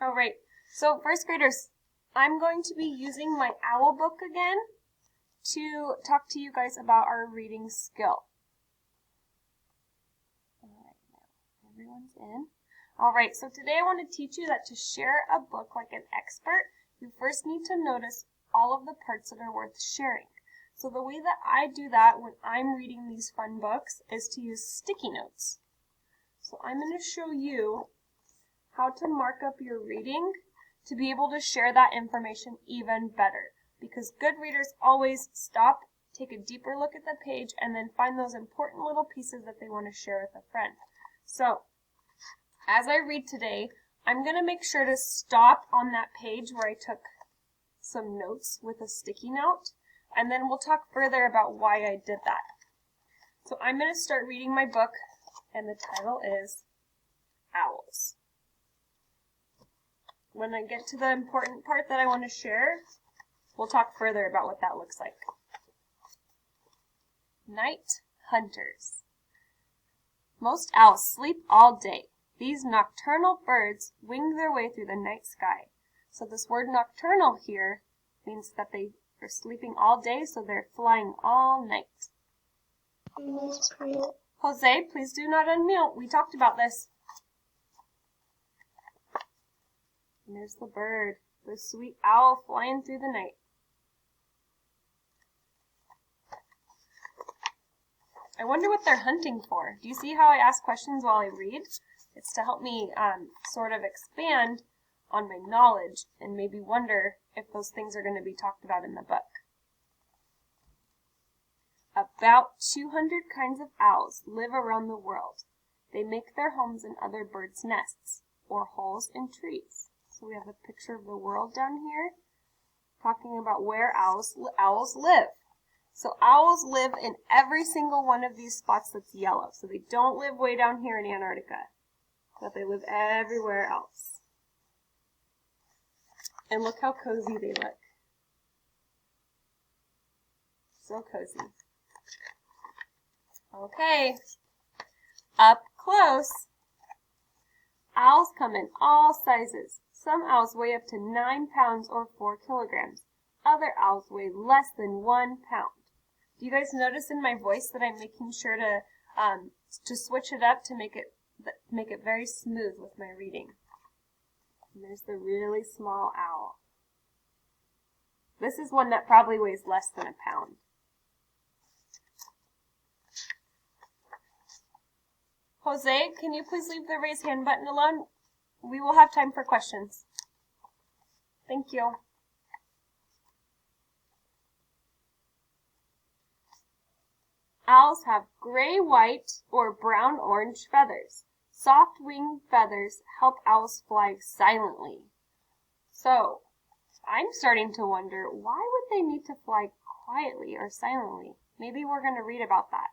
All right, so first graders, I'm going to be using my OWL book again to talk to you guys about our reading skill. All right, now everyone's in. All right, so today I want to teach you that to share a book like an expert, you first need to notice all of the parts that are worth sharing. So the way that I do that when I'm reading these fun books is to use sticky notes. So I'm going to show you how to mark up your reading to be able to share that information even better. Because good readers always stop, take a deeper look at the page, and then find those important little pieces that they want to share with a friend. So, as I read today, I'm going to make sure to stop on that page where I took some notes with a sticky note, and then we'll talk further about why I did that. So I'm going to start reading my book, and the title is Owls. When I get to the important part that I want to share, we'll talk further about what that looks like. Night hunters. Most owls sleep all day. These nocturnal birds wing their way through the night sky. So this word nocturnal here means that they are sleeping all day, so they're flying all night. Jose, please do not unmute. We talked about this. And there's the bird, the sweet owl flying through the night. I wonder what they're hunting for. Do you see how I ask questions while I read? It's to help me sort of expand on my knowledge and maybe wonder if those things are going to be talked about in the book. About 200 kinds of owls live around the world. They make their homes in other birds' nests or holes in trees. So we have a picture of the world down here talking about where owls live. So owls live in every single one of these spots that's yellow. So they don't live way down here in Antarctica, but they live everywhere else. And look how cozy they look. So cozy. Okay, up close. Owls come in all sizes. Some owls weigh up to 9 pounds or 4 kilograms. Other owls weigh less than 1 pound. Do you guys notice in my voice that I'm making sure to switch it up to make it very smooth with my reading? And there's the really small owl. This is one that probably weighs less than 1 pound. Jose, can you please leave the raise hand button alone? We will have time for questions. Thank you. Owls have gray, white, or brown-orange feathers. Soft wing feathers help owls fly silently. So, I'm starting to wonder, why would they need to fly quietly or silently? Maybe we're going to read about that.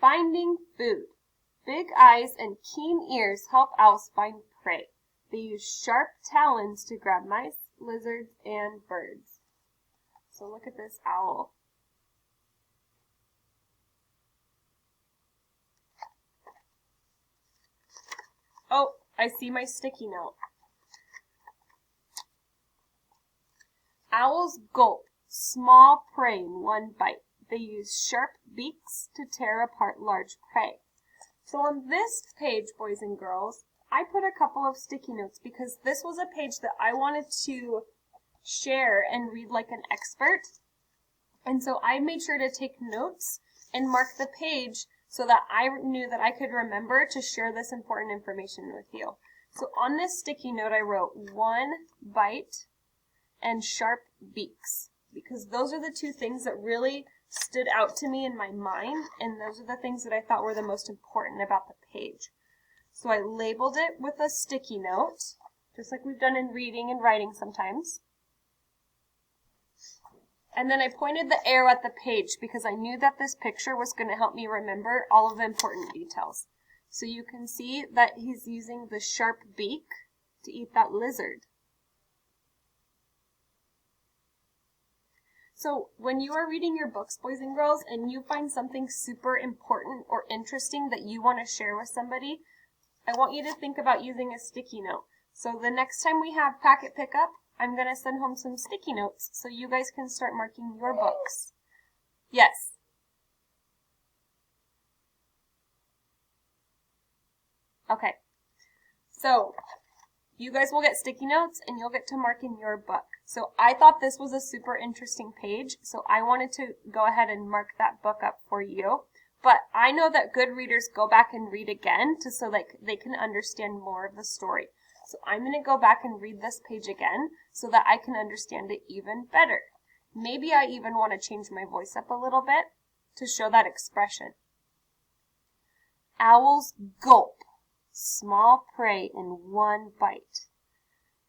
Finding food. Big eyes and keen ears help owls find prey. They use sharp talons to grab mice, lizards, and birds. So look at this owl. Oh, I see my sticky note. Owls gulp small prey in one bite. They use sharp beaks to tear apart large prey. So on this page, boys and girls, I put a couple of sticky notes because this was a page that I wanted to share and read like an expert. And so I made sure to take notes and mark the page so that I knew that I could remember to share this important information with you. So on this sticky note, I wrote 1 bite and sharp beaks, because those are the two things that really stood out to me in my mind, and those are the things that I thought were the most important about the page. So I labeled it with a sticky note, just like we've done in reading and writing sometimes. And then I pointed the arrow at the page because I knew that this picture was going to help me remember all of the important details. So you can see that he's using the sharp beak to eat that lizard. So when you are reading your books, boys and girls, and you find something super important or interesting that you want to share with somebody, I want you to think about using a sticky note. So the next time we have packet pickup, I'm going to send home some sticky notes so you guys can start marking your books. Yes. Okay. So you guys will get sticky notes and you'll get to mark in your book. So I thought this was a super interesting page, so I wanted to go ahead and mark that book up for you. But I know that good readers go back and read again so that they can understand more of the story. So I'm going to go back and read this page again so that I can understand it even better. Maybe I even want to change my voice up a little bit to show that expression. Owls gulp small prey in one bite.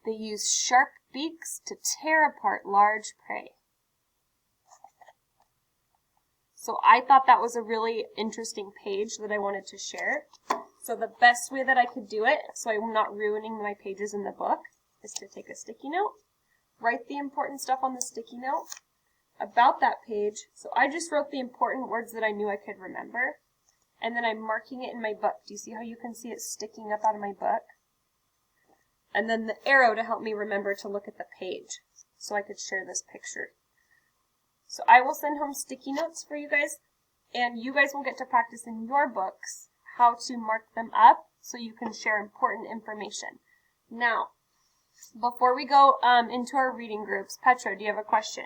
They use sharp beaks to tear apart large prey. So I thought that was a really interesting page that I wanted to share. So the best way that I could do it, so I'm not ruining my pages in the book, is to take a sticky note, write the important stuff on the sticky note about that page. So I just wrote the important words that I knew I could remember, and then I'm marking it in my book. Do you see how you can see it sticking up out of my book? And then the arrow to help me remember to look at the page so I could share this picture. So I will send home sticky notes for you guys, and you guys will get to practice in your books how to mark them up so you can share important information. Now, before we go into our reading groups, Petra, do you have a question?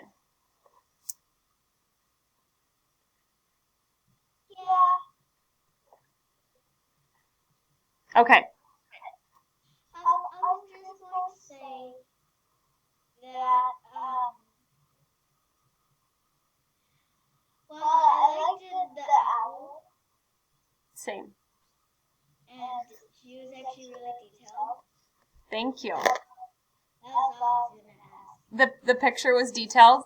Yeah. Okay. I was just going to say that, well, I liked the owl. Same. And she was actually really detailed. Thank you. That was all I was going to ask. The picture was detailed?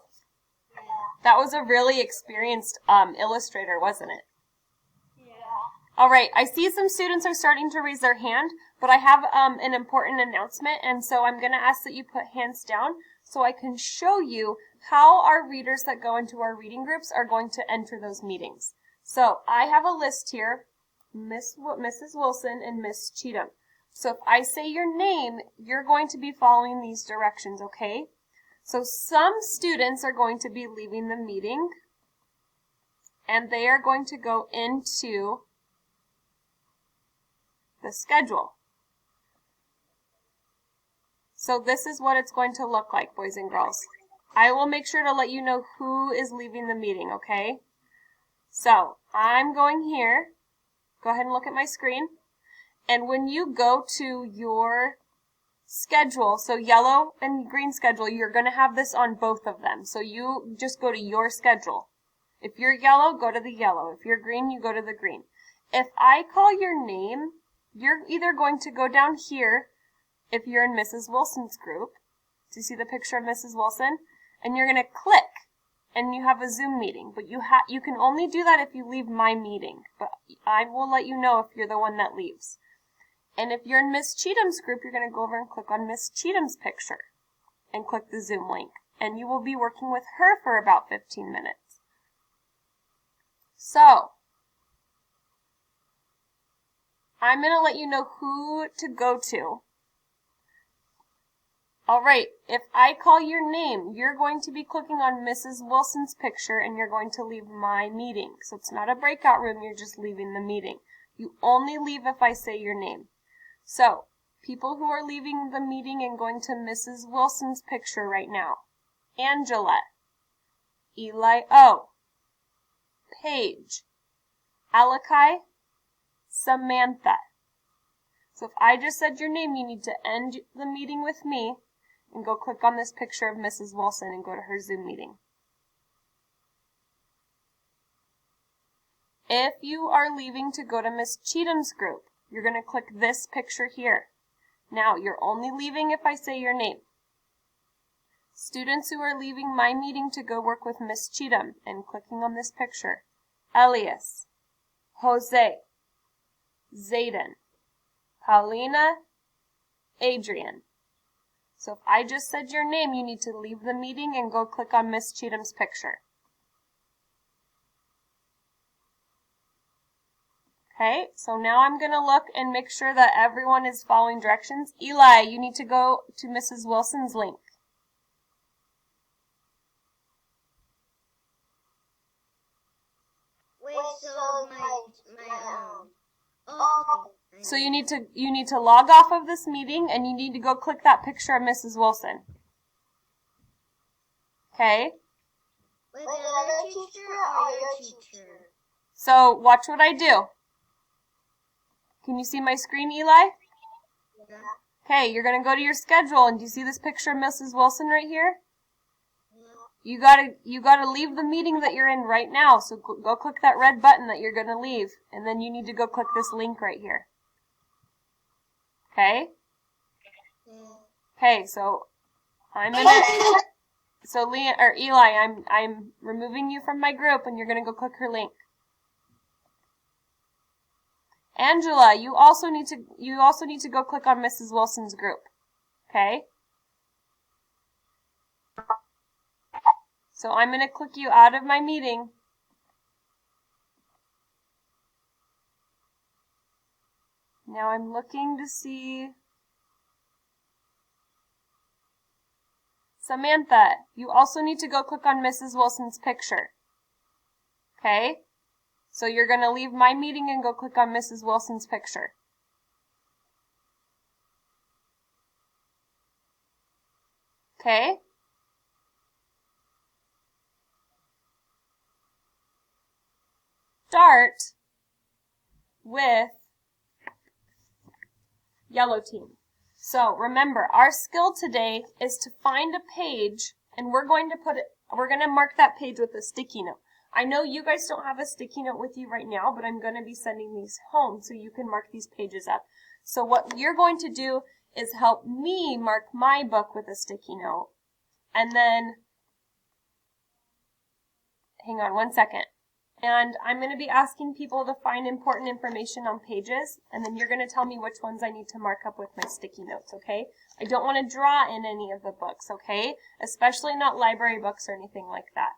Yeah. That was a really experienced illustrator, wasn't it? Yeah. All right, I see some students are starting to raise their hand, but I have an important announcement, and so I'm going to ask that you put hands down so I can show you how our readers that go into our reading groups are going to enter those meetings. So I have a list here, Mrs. Wilson and Miss Cheatham. So if I say your name, you're going to be following these directions, okay? So some students are going to be leaving the meeting, and they are going to go into the schedule. So this is what it's going to look like, boys and girls. I will make sure to let you know who is leaving the meeting, okay? So I'm going here. Go ahead and look at my screen. And when you go to your schedule, so yellow and green schedule, you're going to have this on both of them. So you just go to your schedule. If you're yellow, go to the yellow. If you're green, you go to the green. If I call your name, you're either going to go down here if you're in Mrs. Wilson's group. Do you see the picture of Mrs. Wilson? And you're going to click and you have a Zoom meeting. But you can only do that if you leave my meeting. But I will let you know if you're the one that leaves. And if you're in Miss Cheatham's group, you're going to go over and click on Miss Cheatham's picture and click the Zoom link. And you will be working with her for about 15 minutes. So, I'm going to let you know who to go to. All right, if I call your name, you're going to be clicking on Mrs. Wilson's picture and you're going to leave my meeting. So it's not a breakout room, you're just leaving the meeting. You only leave if I say your name. So, people who are leaving the meeting and going to Mrs. Wilson's picture right now. Angela, Eli O, Paige, Alakai, Samantha. So if I just said your name, you need to end the meeting with me and go click on this picture of Mrs. Wilson and go to her Zoom meeting. If you are leaving to go to Miss Cheatham's group, you're going to click this picture here. Now, you're only leaving if I say your name. Students who are leaving my meeting to go work with Miss Cheatham and clicking on this picture. Elias, Jose, Zayden, Paulina, Adrian. So if I just said your name, you need to leave the meeting and go click on Miss Cheatham's picture. Okay, so now I'm going to look and make sure that everyone is following directions. Eli, you need to go to Mrs. Wilson's link. Wait, so okay. So you need to log off of this meeting and you need to go click that picture of Mrs. Wilson. Okay? With another teacher or your teacher? So watch what I do. Can you see my screen, Eli? Yeah. Okay, you're going to go to your schedule, and do you see this picture of Mrs. Wilson right here? Yeah. You gotta leave the meeting that you're in right now, so go click that red button that you're going to leave, and then you need to go click this link right here. Okay? Yeah. Okay, so Eli, I'm removing you from my group, and you're going to go click her link. Angela, you also need to go click on Mrs. Wilson's group. Okay? So I'm going to click you out of my meeting. Now I'm looking to see Samantha, you also need to go click on Mrs. Wilson's picture. Okay? So you're going to leave my meeting and go click on Mrs. Wilson's picture. Okay? Start with yellow team. So remember, our skill today is to find a page, and we're going to mark that page with a sticky note. I know you guys don't have a sticky note with you right now, but I'm going to be sending these home so you can mark these pages up. So what you're going to do is help me mark my book with a sticky note. And then, hang on one second. And I'm going to be asking people to find important information on pages, and then you're going to tell me which ones I need to mark up with my sticky notes, okay? I don't want to draw in any of the books, okay? Especially not library books or anything like that.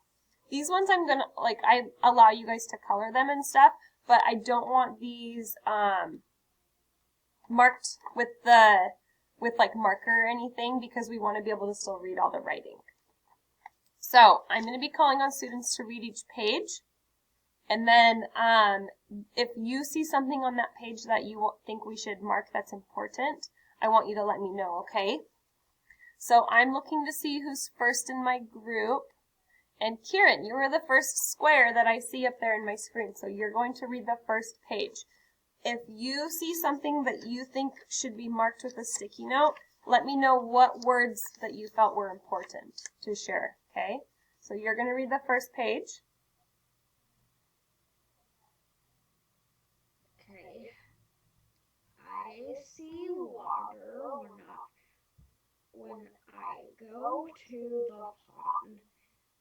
These ones I'm going to, I allow you guys to color them and stuff, but I don't want these marked with marker or anything because we want to be able to still read all the writing. So I'm going to be calling on students to read each page. And then if you see something on that page that you think we should mark that's important, I want you to let me know, okay? So I'm looking to see who's first in my group. And Kieran, you were the first square that I see up there in my screen, so you're going to read the first page. If you see something that you think should be marked with a sticky note, let me know what words that you felt were important to share, okay? So you're going to read the first page. Okay. I see water when I go to the pond.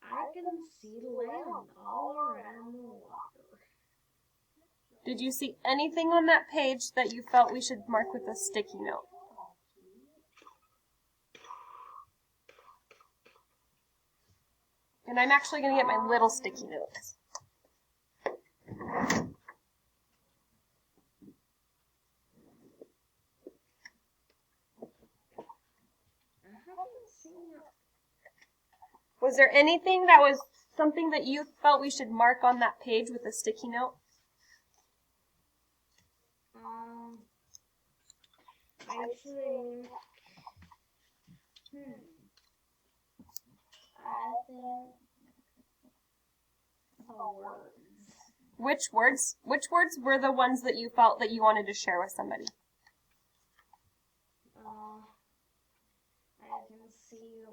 I can see land all around the water. Did you see anything on that page that you felt we should mark with a sticky note? And I'm actually going to get my little sticky notes. Was there anything that was something that you felt we should mark on that page with a sticky note? I think, the words. Which words were the ones that you felt that you wanted to share with somebody? I can see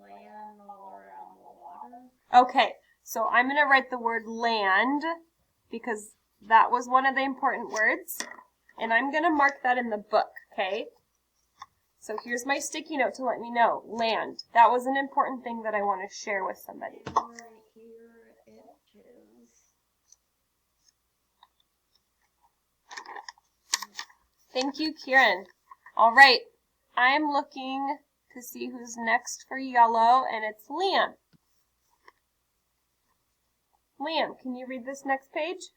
land all around the water. Okay, so I'm going to write the word land because that was one of the important words. And I'm going to mark that in the book, okay? So here's my sticky note to let me know. Land. That was an important thing that I want to share with somebody. Right here it is. Thank you, Kieran. All right. I'm looking to see who's next for yellow, and it's Liam. Liam, can you read this next page?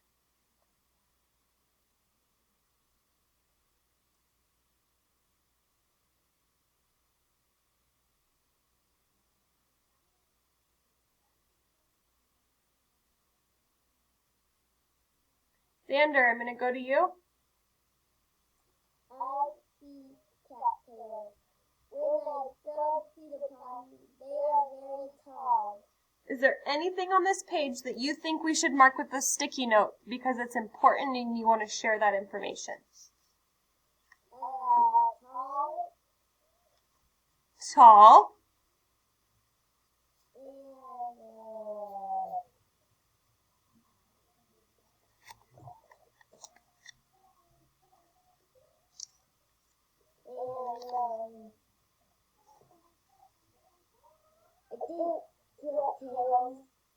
Xander, I'm going to go to you. I see cattails. When I go to the pond, they are very tall. Is there anything on this page that you think we should mark with a sticky note because it's important and you want to share that information? Tall. Tall.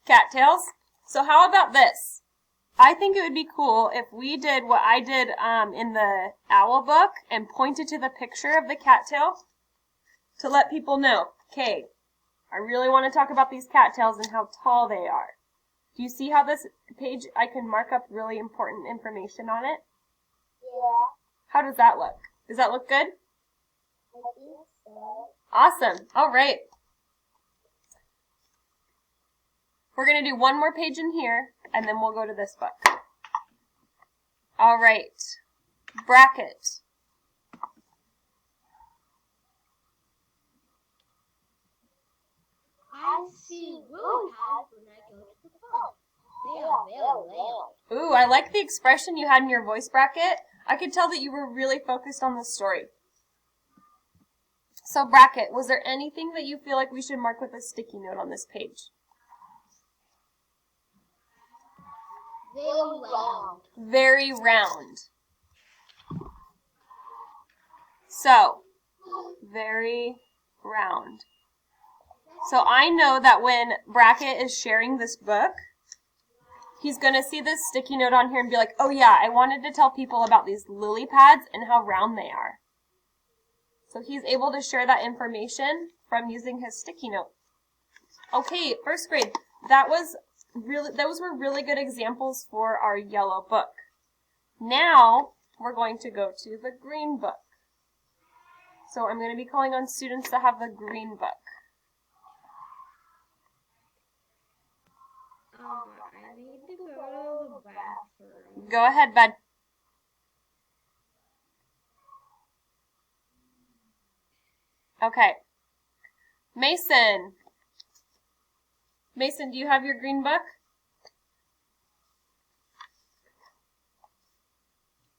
Cattails. So how about this? I think it would be cool if we did what I did in the owl book and pointed to the picture of the cattail to let people know, okay, I really want to talk about these cattails and how tall they are. Do you see how this page, I can mark up really important information on it? Yeah. How does that look? Does that look good? I think so. Awesome. All right. We're going to do one more page in here, and then we'll go to this book. All right. Bracket. I see lily pads when I go to the pond. They are very loud. Ooh, I like the expression you had in your voice, Bracket. I could tell that you were really focused on the story. So, Bracket, was there anything that you feel like we should mark with a sticky note on this page? Very round. Very round. So, very round. So I know that when Bracket is sharing this book, he's going to see this sticky note on here and be like, oh yeah, I wanted to tell people about these lily pads and how round they are. So he's able to share that information from using his sticky note. Okay, first grade, those were really good examples for our yellow book. Now we're going to go to the green book. So I'm going to be calling on students that have the green book. I need to go to the bathroom. Go ahead, bud. Okay. Mason. Mason, do you have your green book?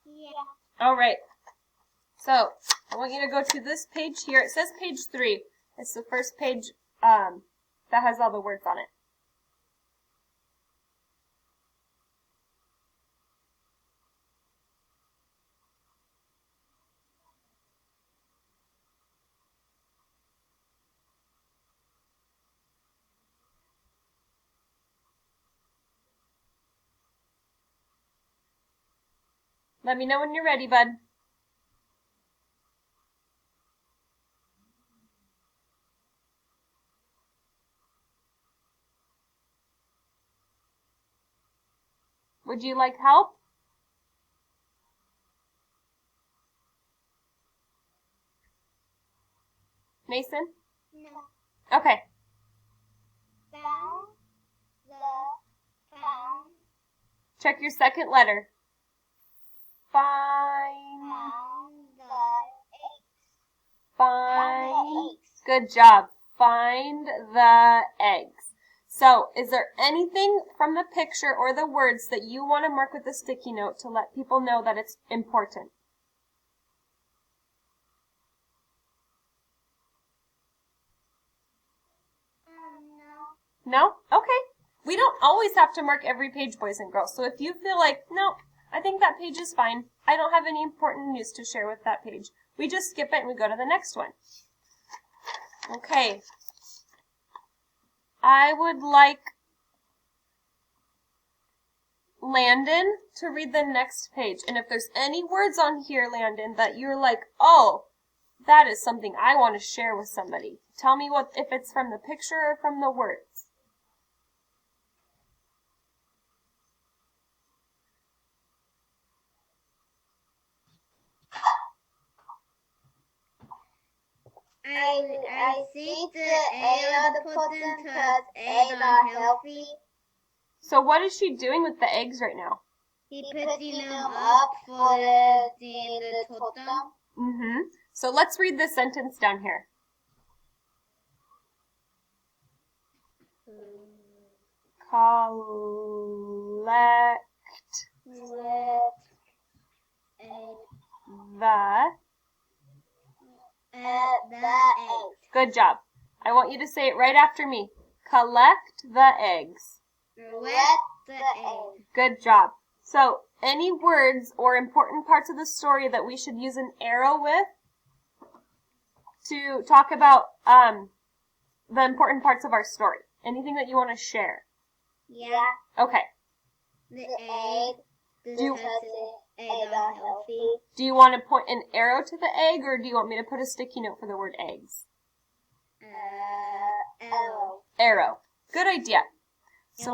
Yeah. All right. So, I want you to go to this page here. It says page 3. It's the first page that has all the words on it. Let me know when you're ready, bud. Would you like help? Mason? No. Okay. Found Check your second letter. Find. Good job. Find the eggs. So, is there anything from the picture or the words that you want to mark with a sticky note to let people know that it's important? No. No? Okay. We don't always have to mark every page, boys and girls. So if you feel like, no, I think that page is fine. I don't have any important news to share with that page. We just skip it and we go to the next one. Okay. I would like Landon to read the next page. And if there's any words on here, Landon, that you're like, oh, That is something I want to share with somebody. Tell me if it's from the picture or from the words. I think the egg are the potent because eggs are healthy. So what is she doing with the eggs right now? He putting them up for the totem. So let's read this sentence down here. Collect the eggs. Good job. I want you to say it right after me. Collect the eggs. Collect the eggs. Good job. So, any words or important parts of the story that we should use an arrow with to talk about the important parts of our story? Anything that you want to share? Yeah. Okay. The egg. Because the eggs are healthy. Do you want to point an arrow to the egg, or do you want me to put a sticky note for the word eggs? Arrow. Arrow. Good idea. So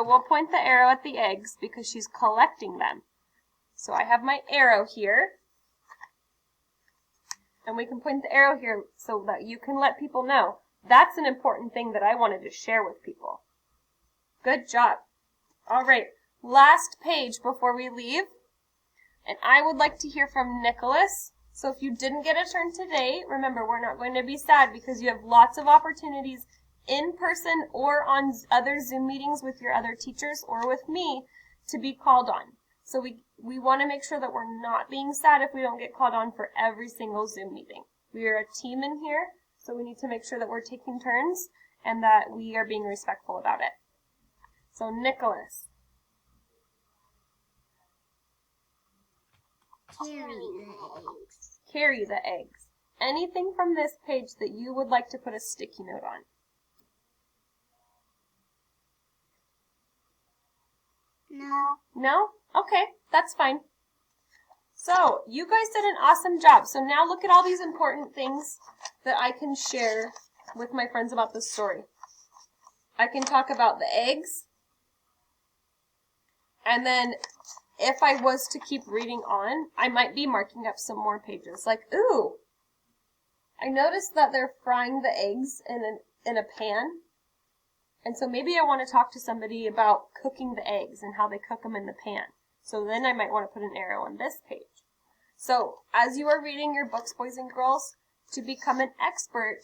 we'll point the arrow at the eggs because she's collecting them. So I have my arrow here. And we can point the arrow here so that you can let people know. That's an important thing that I wanted to share with people. Good job. All right. Last page before we leave. And I would like to hear from Nicholas. So if you didn't get a turn today, remember, we're not going to be sad because you have lots of opportunities in person or on other Zoom meetings with your other teachers or with me to be called on. So we want to make sure that we're not being sad if we don't get called on for every single Zoom meeting. We are a team in here, so we need to make sure that we're taking turns and that we are being respectful about it. So Nicholas. Carry the eggs. Carry the eggs. Anything from this page that you would like to put a sticky note on? No. No? Okay, that's fine. So, you guys did an awesome job. So now look at all these important things that I can share with my friends about this story. I can talk about the eggs. And then if I was to keep reading on, I might be marking up some more pages. Like, ooh, I noticed that they're frying the eggs in a pan. And so maybe I want to talk to somebody about cooking the eggs and how they cook them in the pan. So then I might want to put an arrow on this page. So as you are reading your books, boys and girls, to become an expert,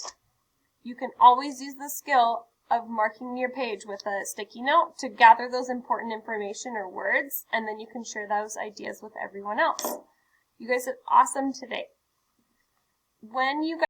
you can always use the skill of marking your page with a sticky note to gather those important information or words, and then you can share those ideas with everyone else. You guys did awesome today. When you guys